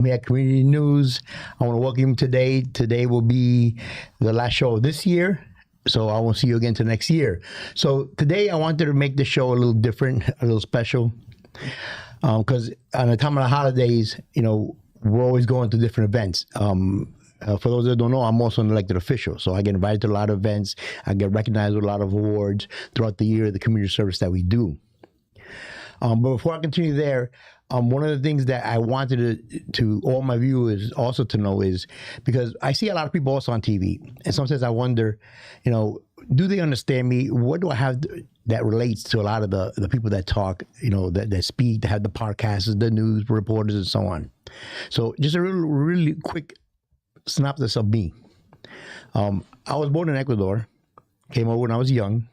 We have community news. I want to welcome you today. Today will be the last show of this year. So I won't see you again till next year. So today I wanted to make the show a little different, a little special. Because on the time of the holidays, we're always going to different events. For those that don't know, I'm also an elected official. So I get invited to a lot of events. I get recognized with a lot of awards throughout the year, the community service that we do. But before I continue there, one of the things that I wanted to all my viewers also to know is, because I see a lot of people also on TV, and sometimes I wonder, do they understand me? What do I have that relates to a lot of the people that talk, that speak, that have the podcasts, the news reporters, and so on. So just a really quick synopsis of me. I was born in Ecuador, came over when I was young,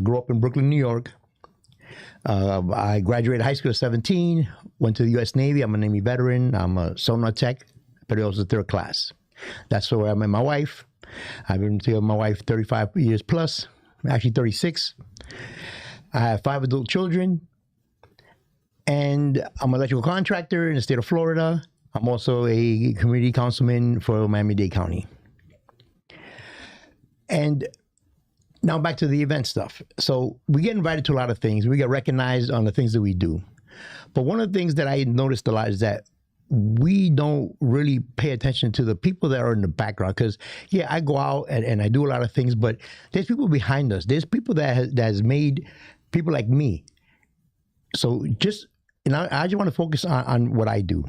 grew up in Brooklyn, New York. I graduated high school at 17, went to the U.S. Navy. I'm a Navy veteran. I'm a sonar tech, but also third class. That's where I met my wife. I've been together with my wife 35 years plus, actually 36. I have 5 adult children, and I'm an electrical contractor in the state of Florida. I'm also a community councilman for Miami-Dade County. And now back to the event stuff. So we get invited to a lot of things. We get recognized on the things that we do. But one of the things that I noticed a lot is that we don't really pay attention to the people that are in the background. Because, yeah, I go out and I do a lot of things, but there's people behind us. There's people that has made people like me. So I just want to focus on what I do.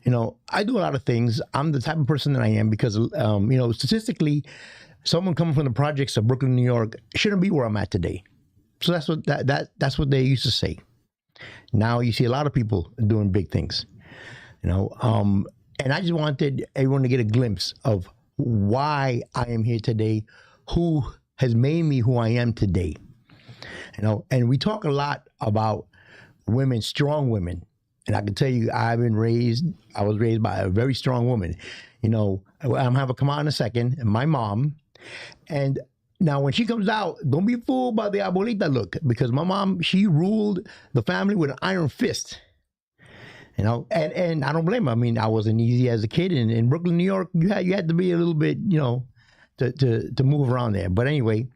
I do a lot of things. I'm the type of person that I am because, statistically, someone coming from the projects of Brooklyn, New York, shouldn't be where I'm at today. So that's what they used to say. Now you see a lot of people doing big things, And I just wanted everyone to get a glimpse of why I am here today, who has made me who I am today. And we talk a lot about women, strong women. And I can tell you, I was raised by a very strong woman. I'm going to have a come out in a second, my mom. And now when she comes out, don't be fooled by the abuelita look, because my mom, she ruled the family with an iron fist. And I don't blame her. I mean, I wasn't easy as a kid. And in Brooklyn, New York, you had to be a little bit, to move around there. But anyway,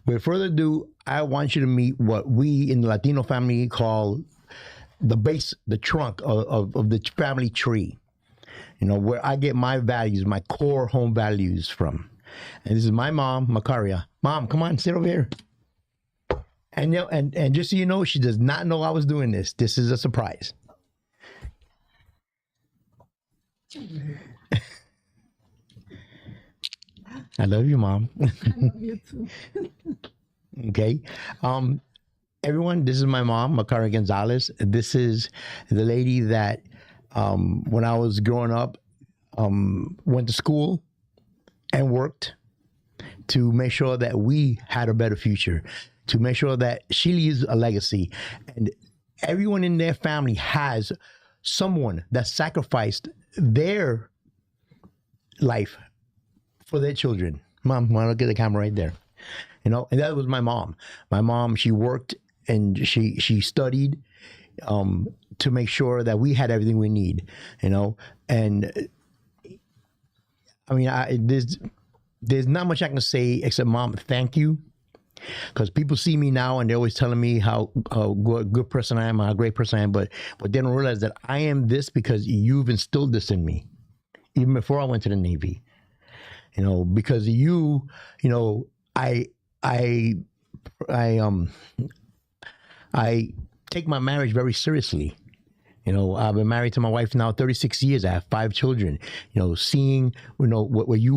without further ado, I want you to meet what we in the Latino family call the base, the trunk of the family tree, where I get my values, my core home values from. And this is my mom, Macaria. Mom, come on, sit over here. And just so you know, she does not know I was doing this. This is a surprise. I love you, Mom. I love you too. Okay. Everyone, this is my mom, Macaria Gonzalez. This is the lady that, when I was growing up, went to school and worked to make sure that we had a better future, to make sure that she leaves a legacy. And everyone in their family has someone that sacrificed their life for their children. Mom, want to look at the camera right there? And that was my mom. My mom, she worked and she studied to make sure that we had everything we need, And I mean, there's not much I can say except, Mom, thank you. Because people see me now and they're always telling me how good person I am, how great person I am, but they don't realize that I am this because you've instilled this in me, even before I went to the Navy. Because I take my marriage very seriously. I've been married to my wife now 36 years. I have 5 children. Seeing what you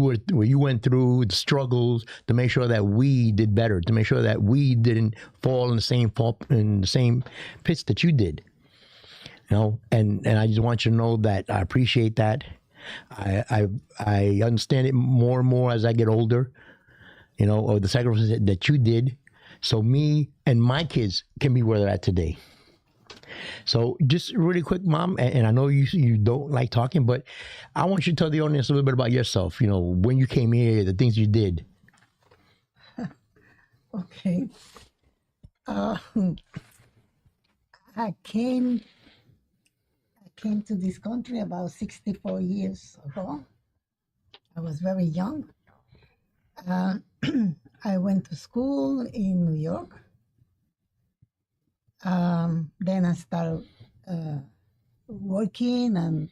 went through, the struggles, to make sure that we did better, to make sure that we didn't fall in the same pits that you did. And I just want you to know that I appreciate that. I understand it more and more as I get older. Of the sacrifices that you did, so me and my kids can be where they're at today. So just really quick, Mom, and I know you don't like talking, but I want you to tell the audience a little bit about yourself, when you came here, the things you did. Okay. I came came to this country about 64 years ago. I was very young. Uh, I went to school in New York. Then I started working, and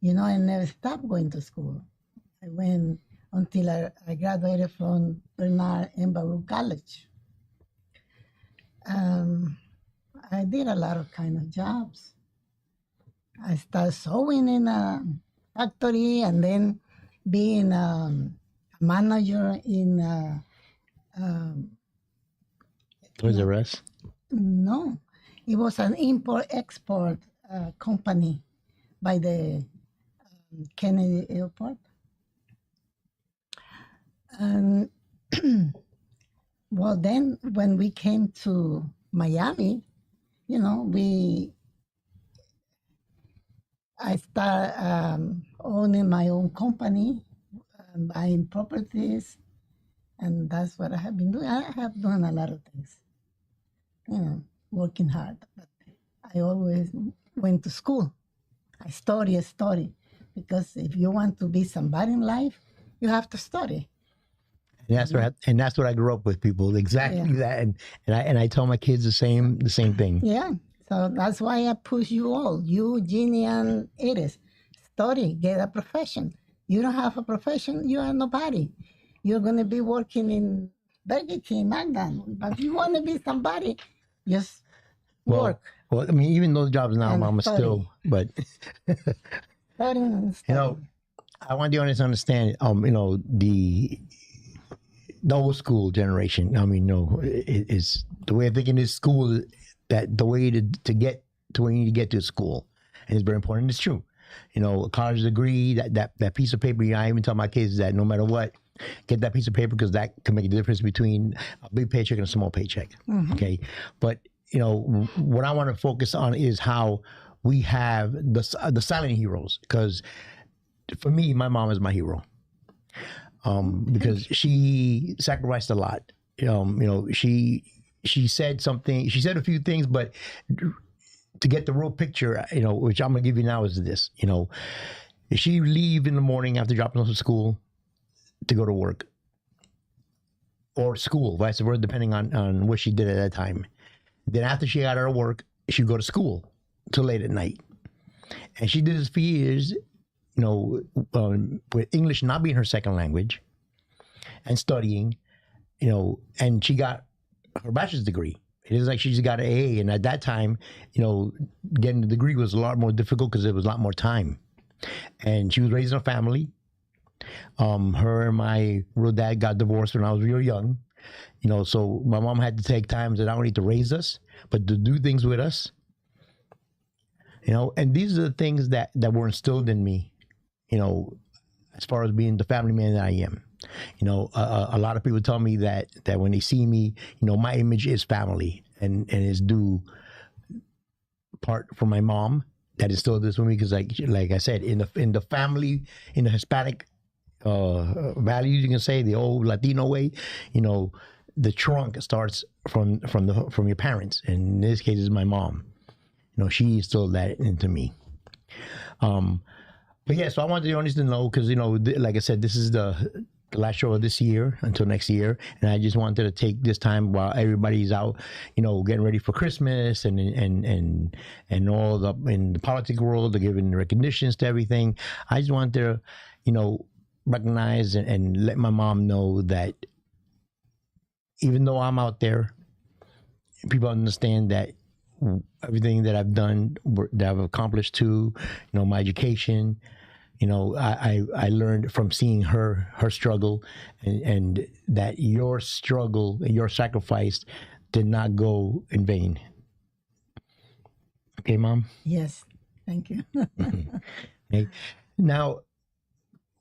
I never stopped going to school. I went until I graduated from Bernard and Baruch College. I did a lot of kind of jobs. I started sewing in a factory, and then being a manager in Toys R Us. no, it was an import-export company by the Kennedy Airport. And well, then when we came to Miami, I started owning my own company, buying properties, and that's what I have been doing. I have done a lot of things, working hard. But I always went to school. I study, because if you want to be somebody in life, you have to study. And that's what I grew up with, people. Exactly that. And I tell my kids the same thing. Yeah. So that's why I push you all, you, Jeannie, and Iris. Study, get a profession. You don't have a profession, you are nobody. You're going to be working in Burger King, McDonald's. But if you want to be somebody, just work. Well, I mean, even those jobs now, And Mama, study. still, but Study and study. I want the audience to understand, the old school generation. I mean, is the way of thinking is school, that the way to get to where you need to get to school, and it's very important. It's true. A college degree, that piece of paper. I even tell my kids that no matter what, get that piece of paper, because that can make a difference between a big paycheck and a small paycheck. Mm-hmm. Okay, but what I want to focus on is how we have the silent heroes, because for me, my mom is my hero. Because she sacrificed a lot. She said something. She said a few things, but to get the real picture, which I'm gonna give you now, is this. She leave in the morning after dropping off to school to go to work, or school, vice versa, depending on what she did at that time. Then after she got out of work, she'd go to school till late at night, and she did this for years. With English not being her second language, and studying, and she got her bachelor's degree. It is like she just got an AA, and at that time, getting the degree was a lot more difficult because there was a lot more time. And she was raised in a family. Her and my real dad got divorced when I was real young, so my mom had to take times that not only to raise us, but to do things with us. And these are the things that were instilled in me, as far as being the family man that I am. A lot of people tell me that when they see me, my image is family, and is due part from my mom that instilled this with me, because like I said, in the family, in the Hispanic values, you can say, the old Latino way, the trunk starts from your parents, and in this case is my mom. She instilled that into me. But yeah, so I wanted the audience to know, because like I said, this is the last show of this year until next year, and I just wanted to take this time while everybody's out, getting ready for Christmas and all the in the politics world, they're giving recognitions to everything. I just wanted to, recognize and let my mom know that even though I'm out there, people understand that everything that I've done, that I've accomplished too, my education. I learned from seeing her struggle, and that your struggle and your sacrifice did not go in vain. Okay, Mom? Yes, thank you. Okay. Now,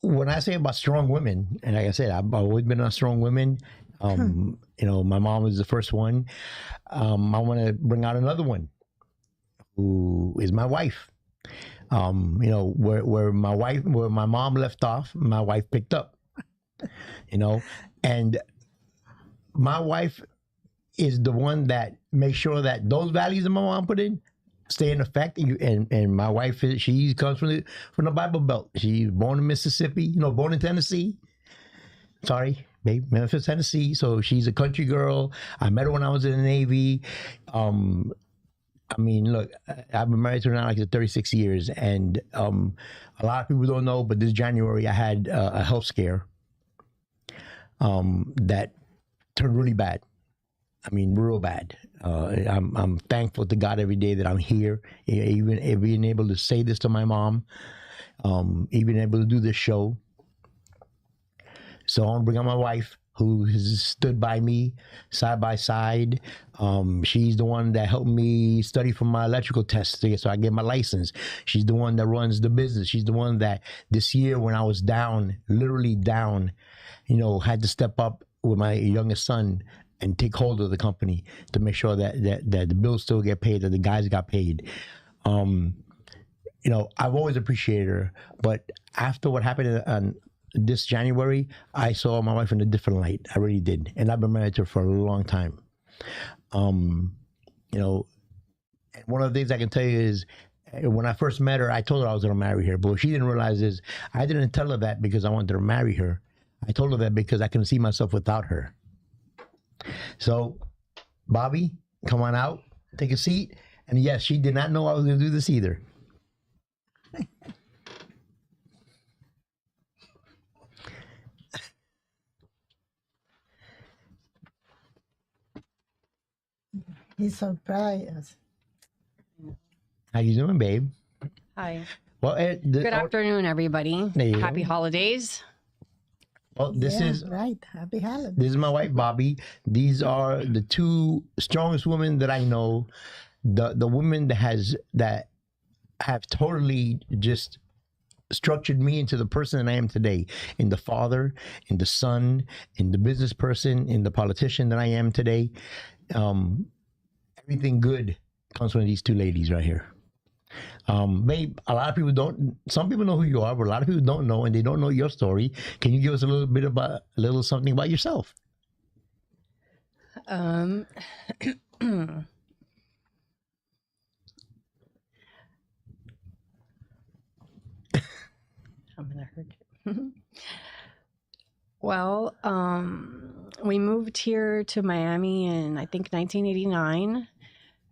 when I say about strong women, and like I said, I've always been a strong woman. My mom was the first one. I want to bring out another one, who is my wife. Where my mom left off, my wife picked up, and my wife is the one that makes sure that those values that my mom put in, stay in effect. And my wife, she comes from the Bible Belt. She's born in Mississippi, born in Tennessee. Sorry, babe, Memphis, Tennessee. So she's a country girl. I met her when I was in the Navy. I mean, look, I've been married to her now like 36 years, and a lot of people don't know, but this January I had a health scare that turned really bad. I mean, real bad. I'm thankful to God every day that I'm here, even being able to say this to my mom, even able to do this show. So I want to bring on my wife, who has stood by me side by side. She's the one that helped me study for my electrical test so I get my license. She's the one that runs the business. She's the one that this year when I was down, literally down, had to step up with my youngest son and take hold of the company to make sure that the bills still get paid, that the guys got paid. I've always appreciated her, but after what happened on this January, I saw my wife in a different light. I really did. And I've been married to her for a long time. And one of the things I can tell you is when I first met her, I told her I was going to marry her. But what she didn't realize is I didn't tell her that because I wanted to marry her. I told her that because I couldn't see myself without her. So, Bobby, come on out, take a seat. And yes, she did not know I was going to do this either. He surprised us. How you doing, babe? Hi. Well, Good afternoon, everybody. Happy go. holidays. Well, this is right. Happy holidays. This is my wife, Bobby. These are the two strongest women that I know. The women that have totally just structured me into the person that I am today, in the father, in the son, in the business person, in the politician that I am today. Everything good comes from these two ladies right here. Babe, a lot of people some people know who you are, but a lot of people don't know, and they don't know your story. Can you give us a little something about yourself? I'm gonna hurt you. Well, we moved here to Miami in, I think, 1989,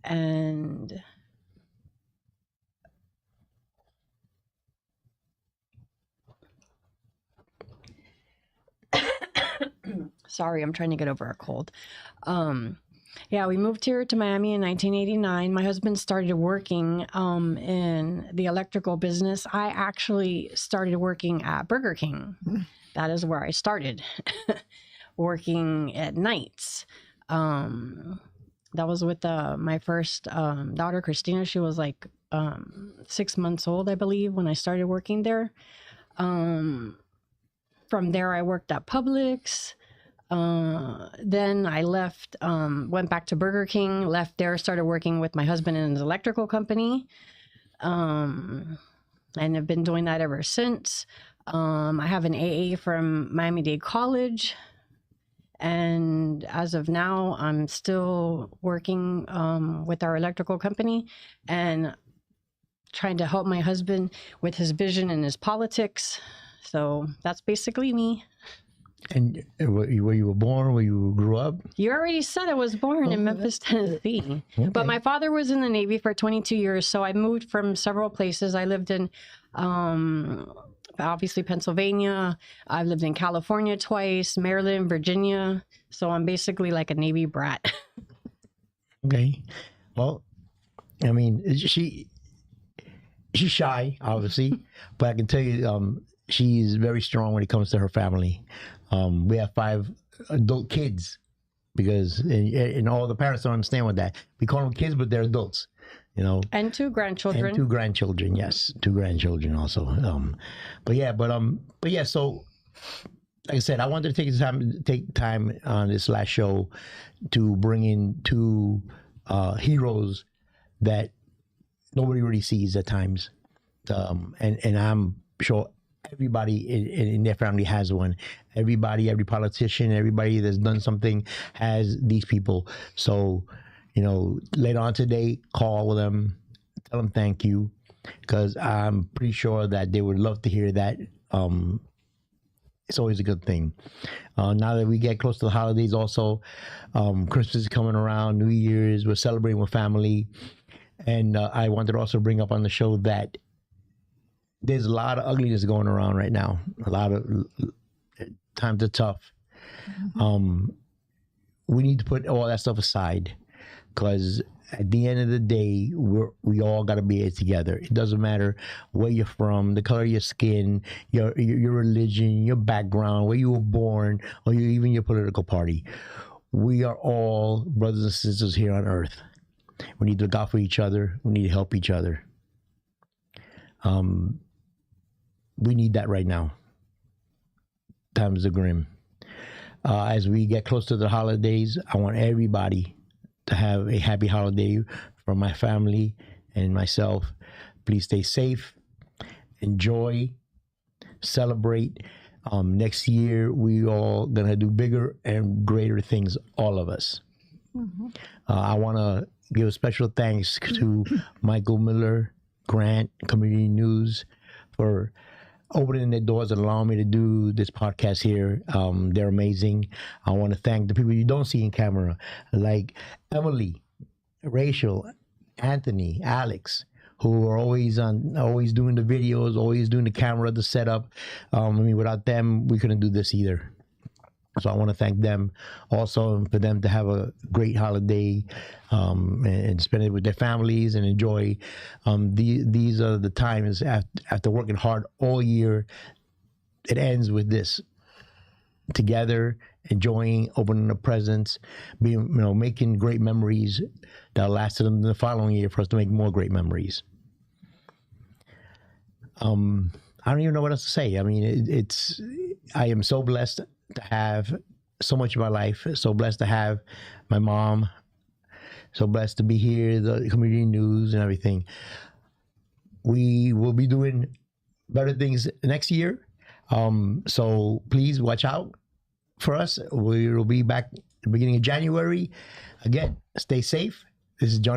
and sorry, I'm trying to get over a cold. Yeah, we moved here to Miami in 1989. My husband started working in the electrical business. I actually started working at Burger King. That is where I started, working at nights. That was with my first daughter, Christina. She was like 6 months old, I believe, when I started working there. From there, I worked at Publix. Then I left, went back to Burger King, left there, started working with my husband in his electrical company. And have been doing that ever since. I have an AA from Miami-Dade College. And as of now, I'm still working with our electrical company and trying to help my husband with his vision and his politics. So that's basically me. And where you were born, where you grew up? You already said I was born in Memphis, Tennessee. Okay. But my father was in the Navy for 22 years, so I moved from several places. I lived in, obviously, Pennsylvania. I've lived in California twice, Maryland, Virginia. So I'm basically like a Navy brat. Okay. Well, I mean, she's shy, obviously, but I can tell you she's very strong when it comes to her family. We have 5 adult kids because, and all the parents don't understand what that. We call them kids, but they're adults, And 2 grandchildren. And 2 grandchildren, yes. 2 grandchildren also. But yeah, so like I said, I wanted to take time on this last show to bring in 2 heroes that nobody really sees at times. And I'm sure everybody in their family has one. Every politician, everybody that's done something has these people. So, later on today, call them, tell them thank you, because I'm pretty sure that they would love to hear that. It's always a good thing. Now that we get close to the holidays, also, Christmas is coming around, New Year's, we're celebrating with family. And I wanted to also bring up on the show that there's a lot of ugliness going around right now. A lot of times are tough. We need to put all that stuff aside, because at the end of the day, we all got to be it together. It doesn't matter where you're from, the color of your skin, your religion, your background, where you were born, or even your political party. We are all brothers and sisters here on earth. We need to look out for each other. We need to help each other. We need that right now. Times are grim. As we get close to the holidays, I want everybody to have a happy holiday from my family and myself. Please stay safe, enjoy, celebrate. Next year, we all gonna do bigger and greater things, all of us. I want to give a special thanks to Michael Miller, Grant, Community News, for opening their doors and allowing me to do this podcast here. They're amazing. I want to thank the people you don't see in camera, like Emily, Rachel, Anthony, Alex, who are always doing the videos, always doing the camera, the setup. Without them, we couldn't do this either. So I want to thank them also, for them to have a great holiday and spend it with their families and enjoy. These are the times after working hard all year. It ends with this, together, enjoying, opening the presents, making great memories that last them the following year for us to make more great memories. I don't even know what else to say. I mean, I am so blessed to have so much of my life, so blessed to have my mom, so blessed to be here, the community news and everything. We will be doing better things next year. So please watch out for us. We will be back at the beginning of January. Again, stay safe. This is Johnny.